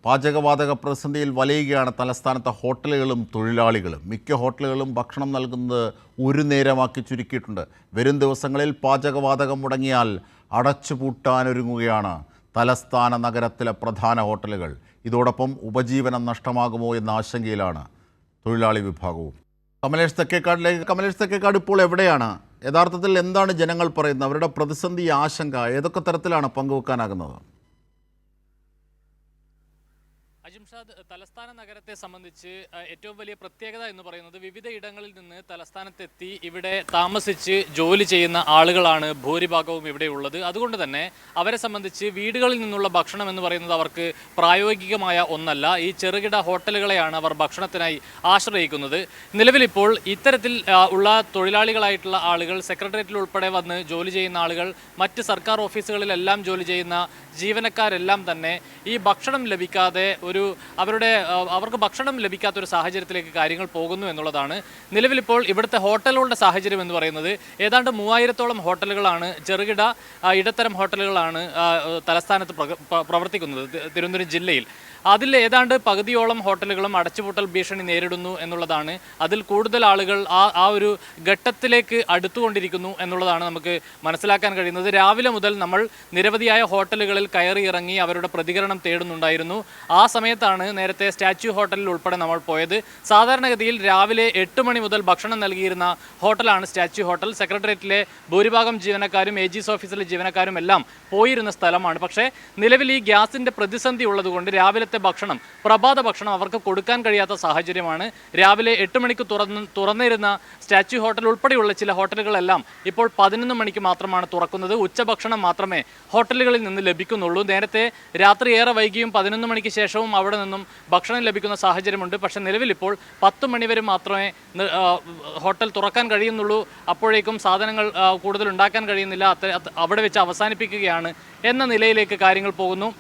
പാചകവാതക പ്രതിസന്ധിയിൽ വലയുകയാണ് തലസ്ഥാനത്തെ ഹോട്ടലുകളും തൊഴിലാളികളും. മിക്ക ഹോട്ടലുകളും ഭക്ഷണം നൽകുന്നത് ഒരു നേരമാക്കി ചുരുക്കിയിട്ടുണ്ട്. വരും ദിവസങ്ങളിൽ പാചകവാതകം മുടങ്ങിയാൽ അടച്ചുപൂട്ടാനൊരുങ്ങുകയാണ് തലസ്ഥാന നഗരത്തിലെ പ്രധാന ഹോട്ടലുകൾ. ഇതോടൊപ്പം ഉപജീവനം നഷ്ടമാകുമോ എന്ന ആശങ്കയിലാണ് തൊഴിലാളി വിഭാഗവും. കമലേഷ് തെക്കേക്കാട് ഇപ്പോൾ എവിടെയാണ്? യഥാർത്ഥത്തിൽ എന്താണ് ജനങ്ങൾ പറയുന്നത്? അവരുടെ പ്രതിസന്ധി, ആശങ്ക ഏതൊക്കെ തരത്തിലാണ് പങ്കുവെക്കാനാകുന്നത്? അജിംഷാദ്, തലസ്ഥാന നഗരത്തെ സംബന്ധിച്ച് ഏറ്റവും വലിയ പ്രത്യേകത എന്ന് പറയുന്നത് വിവിധ ഇടങ്ങളിൽ നിന്ന് തലസ്ഥാനത്തെത്തി ഇവിടെ താമസിച്ച് ജോലി ചെയ്യുന്ന ആളുകളാണ് ഭൂരിഭാഗവും ഇവിടെ ഉള്ളത്. അതുകൊണ്ട് തന്നെ അവരെ സംബന്ധിച്ച് വീടുകളിൽ നിന്നുള്ള ഭക്ഷണം എന്ന് പറയുന്നത് അവർക്ക് പ്രായോഗികമായ ഒന്നല്ല. ഈ ചെറുകിട ഹോട്ടലുകളെയാണ് അവർ ഭക്ഷണത്തിനായി ആശ്രയിക്കുന്നത്. നിലവിലിപ്പോൾ ഇത്തരത്തിൽ ഉള്ള തൊഴിലാളികളായിട്ടുള്ള ആളുകൾ, സെക്രട്ടേറിയറ്റിൽ ഉൾപ്പെടെ വന്ന് ജോലി ചെയ്യുന്ന ആളുകൾ, മറ്റ് സർക്കാർ ഓഫീസുകളിലെല്ലാം ജോലി ചെയ്യുന്ന ജീവനക്കാരെല്ലാം തന്നെ ഈ ഭക്ഷണം ലഭിക്കാതെ അവർക്ക് ഭക്ഷണം ലഭിക്കാത്തൊരു സാഹചര്യത്തിലേക്ക് കാര്യങ്ങൾ പോകുന്നു എന്നുള്ളതാണ്. നിലവിലിപ്പോൾ ഇവിടുത്തെ ഹോട്ടലുകളുടെ സാഹചര്യം എന്ന് പറയുന്നത് ഏതാണ്ട് 3000-ഓളം ഹോട്ടലുകളാണ്, ചെറുകിട ഇടത്തരം ഹോട്ടലുകളാണ് തലസ്ഥാനത്ത് പ്രവർത്തിക്കുന്നത് തിരുവനന്തപുരം ജില്ലയിൽ. അതിൽ ഏതാണ്ട് പകുതിയോളം ഹോട്ടലുകളും അടച്ചുപൂട്ടൽ ഭീഷണി നേരിടുന്നു എന്നുള്ളതാണ്. അതിൽ കൂടുതൽ ആളുകൾ ആ ഒരു ഘട്ടത്തിലേക്ക് അടുത്തുകൊണ്ടിരിക്കുന്നു എന്നുള്ളതാണ് നമുക്ക് മനസ്സിലാക്കാൻ കഴിയുന്നത്. രാവിലെ മുതൽ നമ്മൾ നിരവധിയായ ഹോട്ടലുകളിൽ കയറി ഇറങ്ങി അവരുടെ പ്രതികരണം തേടുന്നുണ്ടായിരുന്നു. ആ സമയത്താണ് നേരത്തെ സ്റ്റാച്യു ഹോട്ടലിൽ ഉൾപ്പെടെ നമ്മൾ പോയത്. സാധാരണഗതിയിൽ രാവിലെ 8 മണി മുതൽ ഭക്ഷണം നൽകിയിരുന്ന ഹോട്ടലാണ് സ്റ്റാച്യു ഹോട്ടൽ. സെക്രട്ടേറിയറ്റിലെ ഭൂരിഭാഗം ജീവനക്കാരും AG's ഓഫീസിലെ ജീവനക്കാരും എല്ലാം പോയിരുന്ന സ്ഥലമാണ്. പക്ഷേ നിലവിൽ ഈ ഗ്യാസിൻ്റെ പ്രതിസന്ധി ഉള്ളതുകൊണ്ട് രാവിലെ ഭക്ഷണം, പ്രഭാത ഭക്ഷണം അവർക്ക് കൊടുക്കാൻ കഴിയാത്ത സാഹചര്യമാണ്. രാവിലെ 8 മണിക്ക് തുറന്നിരുന്ന സ്റ്റാച്യു ഹോട്ടൽ ഉൾപ്പെടെയുള്ള ചില ഹോട്ടലുകളെല്ലാം ഇപ്പോൾ 11 മണിക്ക് മാത്രമാണ് തുറക്കുന്നത്. ഉച്ചഭക്ഷണം മാത്രമേ ഹോട്ടലുകളിൽ നിന്ന് ലഭിക്കുന്നുള്ളൂ. നേരത്തെ രാത്രി ഏറെ വൈകിയും 11 മണിക്ക് ശേഷവും അവിടെ നിന്നും ഭക്ഷണം ലഭിക്കുന്ന സാഹചര്യമുണ്ട്. പക്ഷേ നിലവിൽ ഇപ്പോൾ 10 മണിവരെ മാത്രമേ ഹോട്ടൽ തുറക്കാൻ കഴിയുന്നുള്ളൂ. അപ്പോഴേക്കും സാധനങ്ങൾ കൂടുതൽ ഉണ്ടാക്കാൻ കഴിയുന്നില്ല, അവിടെ വെച്ച് അവസാനിപ്പിക്കുകയാണ് എന്ന നിലയിലേക്ക് കാര്യങ്ങൾ പോകുന്നു.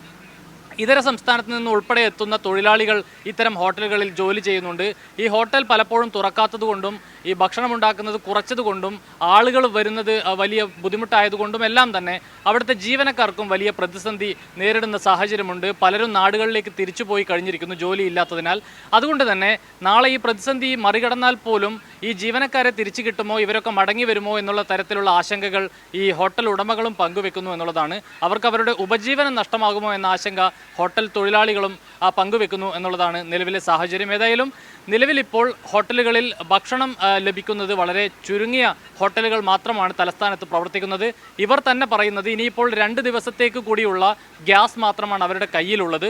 ഇതര സംസ്ഥാനത്ത് നിന്ന് ഉൾപ്പെടെ എത്തുന്ന തൊഴിലാളികൾ ഇത്തരം ഹോട്ടലുകളിൽ ജോലി ചെയ്യുന്നുണ്ട്. ഈ ഹോട്ടൽ പലപ്പോഴും തുറക്കാത്തതുകൊണ്ടും ഈ ഭക്ഷണം ഉണ്ടാക്കുന്നത് കുറച്ചതുകൊണ്ടും ആളുകൾ വരുന്നത് വലിയ ബുദ്ധിമുട്ടായതുകൊണ്ടും എല്ലാം തന്നെ അവിടുത്തെ ജീവനക്കാർക്കും വലിയ പ്രതിസന്ധി നേരിടുന്ന സാഹചര്യമുണ്ട്. പലരും നാടുകളിലേക്ക് തിരിച്ചു പോയി കഴിഞ്ഞിരിക്കുന്നു ജോലിയില്ലാത്തതിനാൽ. അതുകൊണ്ട് തന്നെ നാളെ ഈ പ്രതിസന്ധി മറികടന്നാൽ പോലും ഈ ജീവനക്കാരെ തിരിച്ചു കിട്ടുമോ, ഇവരൊക്കെ മടങ്ങി വരുമോ എന്നുള്ള തരത്തിലുള്ള ആശങ്കകൾ ഈ ഹോട്ടൽ ഉടമകളും പങ്കുവെക്കുന്നു എന്നുള്ളതാണ്. അവർക്ക് അവരുടെ ഉപജീവനം നഷ്ടമാകുമോ എന്ന ആശങ്ക ഹോട്ടൽ തൊഴിലാളികളും പങ്കുവെക്കുന്നു എന്നുള്ളതാണ് നിലവിലെ സാഹചര്യം. ഏതായാലും നിലവിലിപ്പോൾ ഹോട്ടലുകളിൽ ഭക്ഷണം ലഭിക്കുന്നത് വളരെ ചുരുങ്ങിയ ഹോട്ടലുകൾ മാത്രമാണ് തലസ്ഥാനത്ത് പ്രവർത്തിക്കുന്നത്. ഇവർ തന്നെ പറയുന്നത് ഇനിയിപ്പോൾ 2 ദിവസത്തേക്ക് കൂടിയുള്ള ഗ്യാസ് മാത്രമാണ് അവരുടെ കയ്യിലുള്ളത്.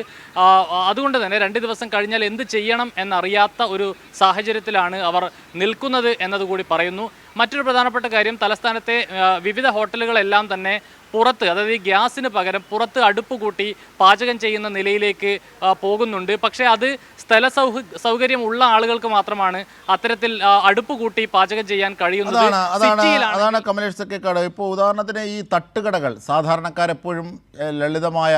അതുകൊണ്ട് തന്നെ 2 ദിവസം കഴിഞ്ഞാൽ എന്ത് ചെയ്യണം എന്നറിയാത്ത ഒരു സാഹചര്യത്തിലാണ് അവർ നിൽക്കുന്നത് എന്നതുകൂടി പറയുന്നു. മറ്റൊരു പ്രധാനപ്പെട്ട കാര്യം, തലസ്ഥാനത്തെ വിവിധ ഹോട്ടലുകളെല്ലാം തന്നെ പുറത്ത്, അതായത് ഈ ഗ്യാസിന് പകരം പുറത്ത് അടുപ്പ് കൂട്ടി പാചകം ചെയ്യുന്ന നിലയിലേക്ക് പോകുന്നുണ്ട്. പക്ഷേ അത് സ്ഥല സൗകര്യം ഉള്ള ആളുകൾക്ക് മാത്രമാണ് അത്തരത്തിൽ അടുപ്പ് കൂട്ടി പാചകം ചെയ്യാൻ കഴിയുന്നത്. അതാണ് കമലേഷ് തെക്കേക്കാട്. ഇപ്പോൾ ഉദാഹരണത്തിന് ഈ തട്ടുകടകൾ, സാധാരണക്കാരെപ്പോഴും ലളിതമായ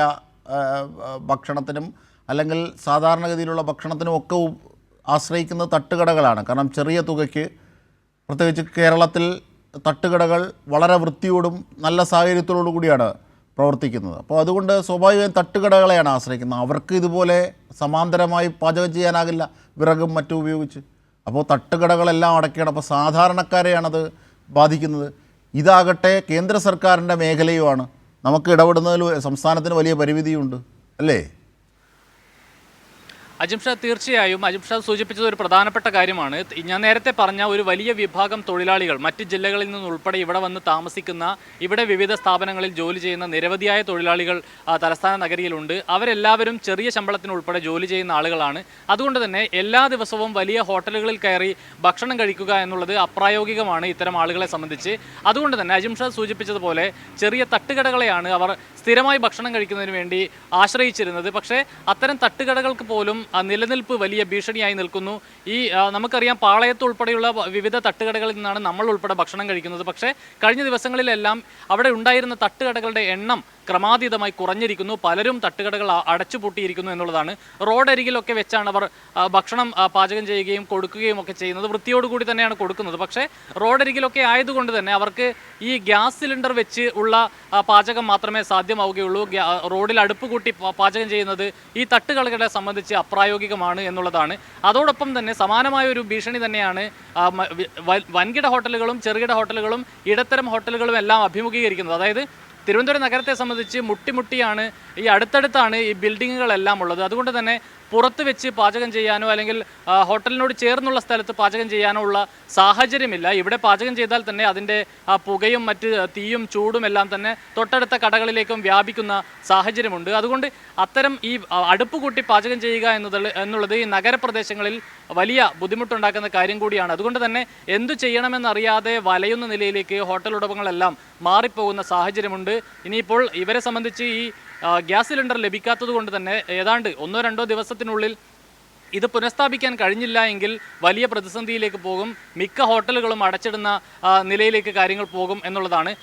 ഭക്ഷണത്തിനും അല്ലെങ്കിൽ സാധാരണഗതിയിലുള്ള ഭക്ഷണത്തിനും ഒക്കെ ആശ്രയിക്കുന്നത് തട്ടുകടകളാണ്. കാരണം ചെറിയ തുകയ്ക്ക്, പ്രത്യേകിച്ച് കേരളത്തിൽ തട്ടുകടകൾ വളരെ വൃത്തിയോടും നല്ല സാഹചര്യത്തോടു കൂടിയാണ് പ്രവർത്തിക്കുന്നത്. അപ്പോൾ അതുകൊണ്ട് സ്വാഭാവികമായും തട്ടുകടകളെയാണ് ആശ്രയിക്കുന്നത്. അവർക്ക് ഇതുപോലെ സമാന്തരമായി പാചകം ചെയ്യാനാകില്ല, വിറകും മറ്റും ഉപയോഗിച്ച്. അപ്പോൾ തട്ടുകടകളെല്ലാം അടയ്ക്കണം. അപ്പോൾ സാധാരണക്കാരെയാണത് ബാധിക്കുന്നത്. ഇതാകട്ടെ കേന്ദ്ര സർക്കാരിൻ്റെ മേഖലയുമാണ്. നമുക്ക് ഇടപെടുന്നതിൽ സംസ്ഥാനത്തിന് വലിയ പരിമിതിയുണ്ട്, അല്ലേ? അജിംഷാദ്, തീർച്ചയായും അജിംഷാദ് സൂചിപ്പിച്ചത് ഒരു പ്രധാനപ്പെട്ട കാര്യമാണ്. ഞാൻ നേരത്തെ പറഞ്ഞ ഒരു വലിയ വിഭാഗം തൊഴിലാളികൾ മറ്റ് ജില്ലകളിൽ നിന്നുൾപ്പെടെ ഇവിടെ വന്ന് താമസിക്കുന്ന, ഇവിടെ വിവിധ സ്ഥാപനങ്ങളിൽ ജോലി ചെയ്യുന്ന നിരവധിയായ തൊഴിലാളികൾ തലസ്ഥാന നഗരിയിലുണ്ട്. അവരെല്ലാവരും ചെറിയ ശമ്പളത്തിന് ഉൾപ്പെടെ ജോലി ചെയ്യുന്ന ആളുകളാണ്. അതുകൊണ്ട് തന്നെ എല്ലാ ദിവസവും വലിയ ഹോട്ടലുകളിൽ കയറി ഭക്ഷണം കഴിക്കുക എന്നുള്ളത് അപ്രായോഗികമാണ് ഇത്തരം ആളുകളെ സംബന്ധിച്ച്. അതുകൊണ്ട് തന്നെ അജിംഷാദ് സൂചിപ്പിച്ചതുപോലെ ചെറിയ തട്ടുകടകളെയാണ് അവർ സ്ഥിരമായി ഭക്ഷണം കഴിക്കുന്നതിന് വേണ്ടി ആശ്രയിച്ചിരുന്നത്. പക്ഷേ അത്തരം തട്ടുകടകൾക്ക് പോലും നിലനിൽപ്പ് വലിയ ഭീഷണിയായി നിൽക്കുന്നു. നമുക്കറിയാം, പാളയത്ത് ഉൾപ്പെടെയുള്ള വിവിധ തട്ടുകടകളിൽ നിന്നാണ് നമ്മൾ ഉൾപ്പെടെ ഭക്ഷണം കഴിക്കുന്നത്. പക്ഷേ കഴിഞ്ഞ ദിവസങ്ങളിലെല്ലാം അവിടെ ഉണ്ടായിരുന്ന തട്ടുകടകളുടെ എണ്ണം ക്രമാതീതമായി കുറഞ്ഞിരിക്കുന്നു. പലരും തട്ടുകടകൾ അടച്ചുപൂട്ടിയിരിക്കുന്നു എന്നുള്ളതാണ്. റോഡരികിലൊക്കെ വെച്ചാണ് അവർ ഭക്ഷണം പാചകം ചെയ്യുകയും കൊടുക്കുകയും ഒക്കെ ചെയ്യുന്നത്. വൃത്തിയോടുകൂടി തന്നെയാണ് കൊടുക്കുന്നത്. പക്ഷേ റോഡരികിലൊക്കെ ആയതുകൊണ്ട് തന്നെ അവർക്ക് ഈ ഗ്യാസ് സിലിണ്ടർ വെച്ച് ഉള്ള പാചകം മാത്രമേ സാധ്യമാവുകയുള്ളൂ. റോഡിൽ അടുപ്പ് കൂട്ടി പാചകം ചെയ്യുന്നത് ഈ തട്ടുകടകളെ സംബന്ധിച്ച് അപ്രായോഗികമാണ് എന്നുള്ളതാണ്. അതോടൊപ്പം തന്നെ സമാനമായ ഒരു ഭീഷണി തന്നെയാണ് വൻകിട ഹോട്ടലുകളും ചെറുകിട ഹോട്ടലുകളും ഇടത്തരം ഹോട്ടലുകളും എല്ലാം അഭിമുഖീകരിക്കുന്നത്. അതായത് തിരുവനന്തപുരം നഗരത്തെ സംബന്ധിച്ച് മുട്ടിമുട്ടിയാണ് ഈ അടുത്തടുത്താണ് ഈ ബിൽഡിങ്ങുകളെല്ലാം ഉള്ളത്. അതുകൊണ്ട് തന്നെ പുറത്ത് വെച്ച് പാചകം ചെയ്യാനോ അല്ലെങ്കിൽ ഹോട്ടലിനോട് ചേർന്നുള്ള സ്ഥലത്ത് പാചകം ചെയ്യാനോ ഉള്ള സാഹചര്യമില്ല. ഇവിടെ പാചകം ചെയ്താൽ തന്നെ അതിൻ്റെ പുകയും മറ്റ് തീയും ചൂടും എല്ലാം തന്നെ തൊട്ടടുത്ത കടകളിലേക്കും വ്യാപിക്കുന്ന സാഹചര്യമുണ്ട്. അതുകൊണ്ട് അത്തരം ഈ അടുപ്പ് കൂട്ടി പാചകം ചെയ്യുക എന്നുള്ളത് ഈ നഗരപ്രദേശങ്ങളിൽ വലിയ ബുദ്ധിമുട്ടുണ്ടാക്കുന്ന കാര്യം കൂടിയാണ്. അതുകൊണ്ട് തന്നെ എന്തു ചെയ്യണമെന്നറിയാതെ വലയുന്ന നിലയിലേക്ക് ഹോട്ടൽ ഉടമകളെല്ലാം മാറിപ്പോകുന്ന സാഹചര്യമുണ്ട്. ഇനിയിപ്പോൾ ഇവരെ സംബന്ധിച്ച് ഈ ഗ്യാസ് സിലിണ്ടർ ലഭിക്കാത്തത് കൊണ്ട് തന്നെ ഏതാണ്ട് 1-2 ദിവസത്തിനുള്ളിൽ ഇത് പുനഃസ്ഥാപിക്കാൻ കഴിഞ്ഞില്ല എങ്കിൽ വലിയ പ്രതിസന്ധിയിലേക്ക് പോകും. മിക്ക ഹോട്ടലുകളും അടച്ചിടുന്ന നിലയിലേക്ക് കാര്യങ്ങൾ പോകും എന്നുള്ളതാണ്.